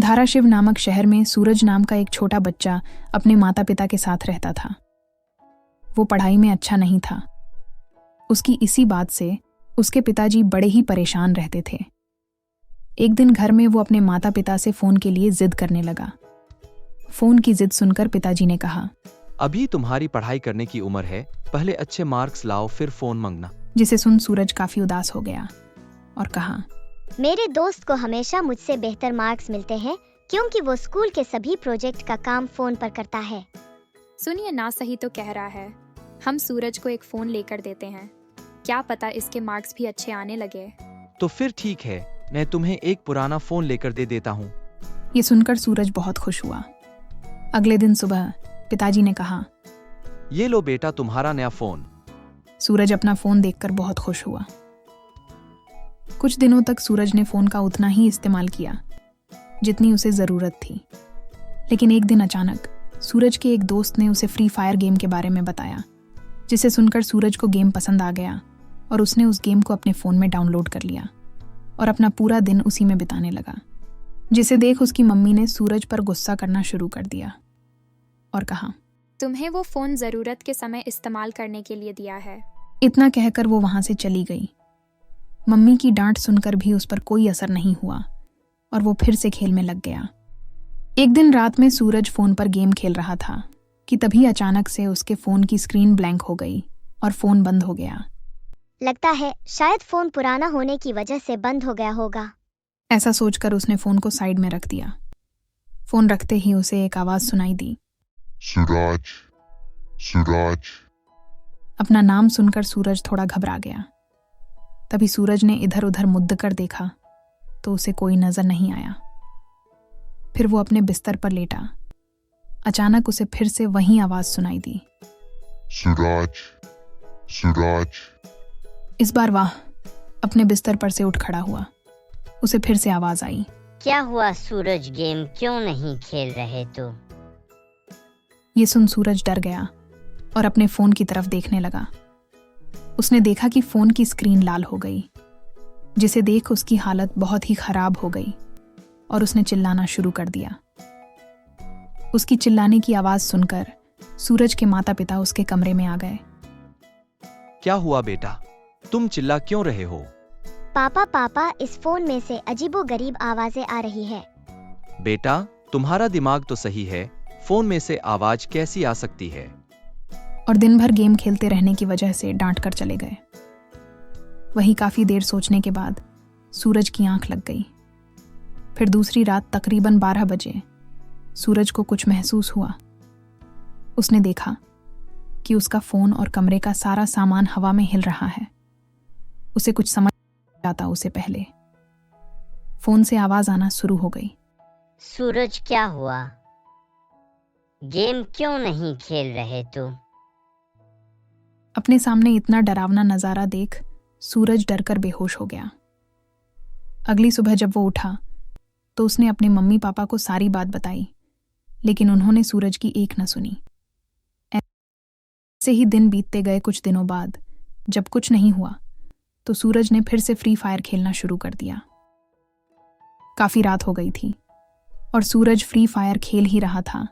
धाराशिव नामक शहर में सूरज नाम का एक छोटा बच्चा अपने माता पिता के साथ रहता था। वो पढ़ाई में अच्छा नहीं था। उसकी इसी बात से उसके पिताजी बड़े ही परेशान रहते थे। एक दिन घर में वो अपने माता पिता से फोन के लिए जिद करने लगा। फोन की जिद सुनकर पिताजी ने कहा, अभी तुम्हारी पढ़ाई करने की उम्र है, पहले अच्छे मार्क्स लाओ फिर फोन मांगना। जिसे सुन सूरज काफी उदास हो गया और कहा, मेरे दोस्त को हमेशा मुझसे बेहतर मार्क्स मिलते हैं क्योंकि वो स्कूल के सभी प्रोजेक्ट का काम फोन पर करता है। सुनिए, ना सही तो कह रहा है। हम सूरज को एक फोन लेकर देते हैं, क्या पता इसके मार्क्स भी अच्छे आने लगे। तो फिर ठीक है, मैं तुम्हें एक पुराना फोन लेकर दे देता हूँ। ये सुनकर सूरज बहुत खुश हुआ। अगले दिन सुबह पिताजी ने कहा, ये लो बेटा तुम्हारा नया फोन। सूरज अपना फोन देखकर बहुत खुश हुआ। कुछ दिनों तक सूरज ने फोन का उतना ही इस्तेमाल किया जितनी उसे जरूरत थी। लेकिन एक दिन अचानक सूरज के एक दोस्त ने उसे फ्री फायर गेम के बारे में बताया, जिसे सुनकर सूरज को गेम पसंद आ गया और उसने उस गेम को अपने फोन में डाउनलोड कर लिया और अपना पूरा दिन उसी में बिताने लगा। जिसे देख उसकी मम्मी ने सूरज पर गुस्सा करना शुरू कर दिया और कहा, तुम्हें वो फोन जरूरत के समय इस्तेमाल करने के लिए दिया है। इतना कहकर वो वहां से चली गई। मम्मी की डांट सुनकर भी उस पर कोई असर नहीं हुआ और वो फिर से खेल में लग गया। एक दिन रात में सूरज फोन पर गेम खेल रहा था कि तभी अचानक से उसके फोन की स्क्रीन ब्लैंक हो गई और फोन बंद हो गया। लगता है शायद फोन पुराना होने की वजह से बंद हो गया होगा। ऐसा सोचकर उसने फोन को साइड में रख दिया। फोन रखते ही उसे एक आवाज सुनाई दी, सूरज, सूरज। अपना नाम सुनकर सूरज थोड़ा घबरा गया। तभी सूरज ने इधर उधर मुद्द कर देखा तो उसे कोई नजर नहीं आया। फिर वो अपने बिस्तर पर लेटा। अचानक उसे फिर से वही आवाज सुनाई दी, सूरज, सूरज। इस बार वाह अपने बिस्तर पर से उठ खड़ा हुआ। उसे फिर से आवाज आई, क्या हुआ सूरज, गेम क्यों नहीं खेल रहे तो? ये सुन सूरज डर गया और अपने फोन की तरफ देखने लगा। उसने देखा कि फोन की स्क्रीन लाल हो गई, जिसे देख उसकी हालत बहुत ही खराब हो गई और उसने चिल्लाना शुरू कर दिया। उसकी चिल्लाने की आवाज सुनकर सूरज के माता पिता उसके कमरे में आ गए। क्या हुआ बेटा, तुम चिल्ला क्यों रहे हो? पापा, इस फोन में से अजीबोगरीब आवाजें आ रही है। बेटा तुम्हारा दिमाग तो सही है, फोन में से आवाज कैसी आ सकती है? और दिन भर गेम खेलते रहने की वजह से डांट कर चले गए। वही काफी देर सोचने के बाद सूरज की आंख लग गई। फिर दूसरी रात तकरीबन 12 बजे सूरज को कुछ महसूस हुआ। उसने देखा कि उसका फोन और कमरे का सारा सामान हवा में हिल रहा है। उसे कुछ समझ नहीं आता। उसे पहले फोन से आवाज आना शुरू हो गई, सूरज क्या हुआ, गेम क्यों नहीं खेल रहे तो? अपने सामने इतना डरावना नजारा देख सूरज डरकर बेहोश हो गया। अगली सुबह जब वो उठा तो उसने अपने मम्मी पापा को सारी बात बताई, लेकिन उन्होंने सूरज की एक न सुनी। ऐसे ही दिन बीतते गए। कुछ दिनों बाद जब कुछ नहीं हुआ तो सूरज ने फिर से फ्री फायर खेलना शुरू कर दिया। काफी रात हो गई थी और सूरज फ्री फायर खेल ही रहा था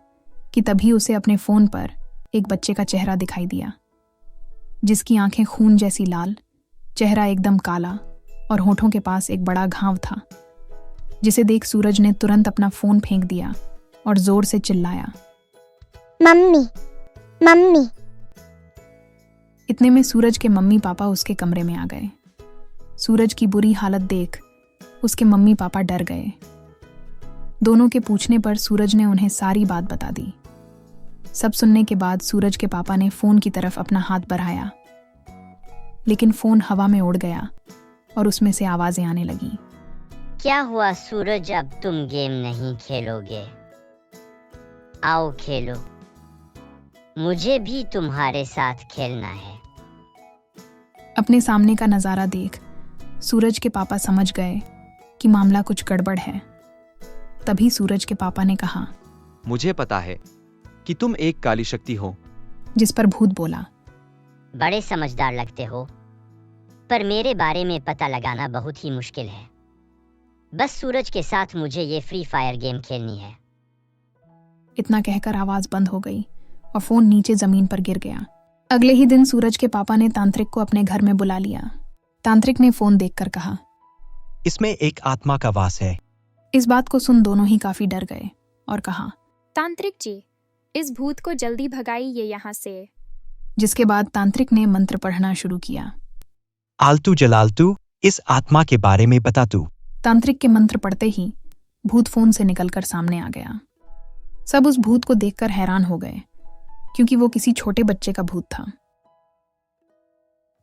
कि तभी उसे अपने फोन पर एक बच्चे का चेहरा दिखाई दिया, जिसकी आंखें खून जैसी लाल, चेहरा एकदम काला और होठों के पास एक बड़ा घाव था। जिसे देख सूरज ने तुरंत अपना फोन फेंक दिया और जोर से चिल्लाया, मम्मी, मम्मी। इतने में सूरज के मम्मी पापा उसके कमरे में आ गए। सूरज की बुरी हालत देख उसके मम्मी पापा डर गए। दोनों के पूछने पर सूरज ने उन्हें सारी बात बता दी। सब सुनने के बाद सूरज के पापा ने फोन की तरफ अपना हाथ बढ़ाया, लेकिन फोन हवा में उड़ गया और उसमें से आवाजें आने लगी। क्या हुआ सूरज, अब तुम गेम नहीं खेलोगे? आओ खेलो, मुझे भी तुम्हारे साथ खेलना है। अपने सामने का नजारा देख सूरज के पापा समझ गए कि मामला कुछ गड़बड़ है। तभी सूरज के पापा ने कहा, मुझे पता है कि तुम एक काली शक्ति हो। जिस पर भूत बोला, बड़े समझदार लगते हो, पर मेरे बारे में पता लगाना बहुत ही मुश्किल है। बस सूरज के साथ मुझे ये फ्री फायर गेम खेलनी है। इतना कहकर आवाज बंद हो गई और फोन नीचे जमीन पर गिर गया। अगले ही दिन सूरज के पापा ने तांत्रिक को अपने घर में बुला लिया। तांत्रिक ने फोन देखकर कहा, इसमें एक आत्मा का वास है। इस बात को सुन दोनों ही काफी डर गए और कहा, तांत्रिक जी, इस भूत को जल्दी भगाइए यहाँ से। जिसके बाद तांत्रिक ने मंत्र पढ़ना शुरू किया। आलतू जलालतू, इस आत्मा के बारे में बता तू। तांत्रिक के मंत्र पढ़ते ही भूत फोन से निकलकर सामने आ गया। सब उस भूत को देखकर हैरान हो गए क्योंकि वो किसी छोटे बच्चे का भूत था।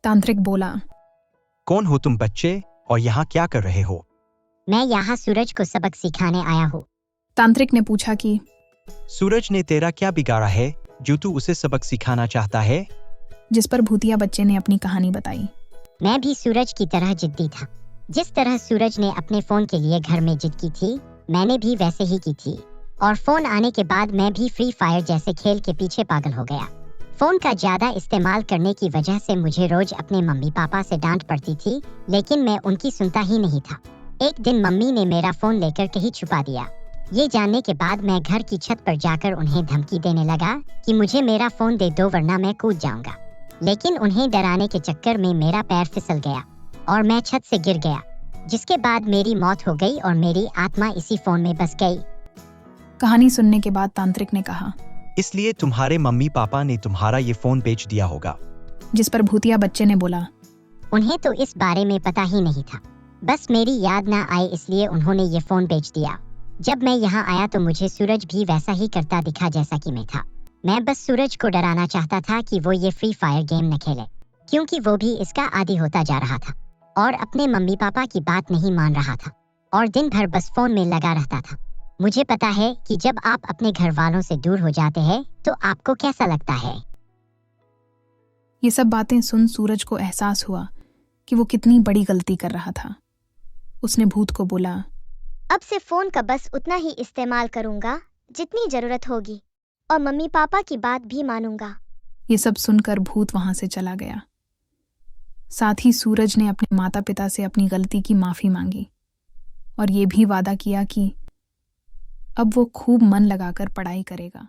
तांत्रिक बोला, कौन हो तुम बच्चे और यहाँ क्या कर रहे हो? मैं यहाँ सूरज को सबक सिखाने आया हूँ। तांत्रिक ने पूछा कि सूरज ने तेरा क्या बिगाड़ा है जो तू उसे सबक सिखाना चाहता है? जिस पर भूतिया बच्चे ने अपनी कहानी बताई। मैं भी सूरज की तरह जिद्दी था। जिस तरह सूरज ने अपने फोन के लिए घर में जिद की थी, मैंने भी वैसे ही की थी। और फोन आने के बाद मैं भी फ्री फायर जैसे खेल के पीछे पागल हो गया। फोन का ज्यादा इस्तेमाल करने की वजह से मुझे रोज अपने मम्मी पापा से डांट पड़ती थी, लेकिन मैं उनकी सुनता ही नहीं था। एक दिन मम्मी ने मेरा फोन लेकर कहीं छुपा दिया। ये जानने के बाद मैं घर की छत पर जाकर उन्हें धमकी देने लगा कि मुझे मेरा फोन दे दो वरना मैं कूद जाऊंगा। लेकिन उन्हें डराने के चक्कर में मेरा पैर फिसल गया और मैं छत से गिर गया, जिसके बाद मेरी मौत हो गई और मेरी आत्मा इसी फोन में बस गई। कहानी सुनने के बाद तांत्रिक ने कहा, इसलिए तुम्हारे मम्मी पापा ने तुम्हारा ये फोन बेच दिया होगा। जिस पर भूतिया बच्चे ने बोला, उन्हें तो इस बारे में पता ही नहीं था, बस मेरी याद ना आए इसलिए उन्होंने ये फोन बेच दिया। जब मैं यहाँ आया तो मुझे सूरज भी वैसा ही करता दिखा जैसा कि मैं था। मैं बस सूरज को डराना चाहता था कि वो ये फ्री फायर गेम न खेले, क्योंकि वो भी इसका आदी होता जा रहा था और अपने मम्मी पापा की बात नहीं मान रहा था और दिन भर बस फोन में लगा रहता था। मुझे पता है कि जब आप अपने घर वालों से दूर हो जाते हैं तो आपको कैसा लगता है। ये सब बातें सुन सूरज को एहसास हुआ कि वो कितनी बड़ी गलती कर रहा था। उसने भूत को बोला, अब से फोन का बस उतना ही इस्तेमाल करूंगा जितनी जरूरत होगी और मम्मी पापा की बात भी मानूंगा। ये सब सुनकर भूत वहां से चला गया। साथ ही सूरज ने अपने माता पिता से अपनी गलती की माफी मांगी और ये भी वादा किया कि अब वो खूब मन लगाकर पढ़ाई करेगा।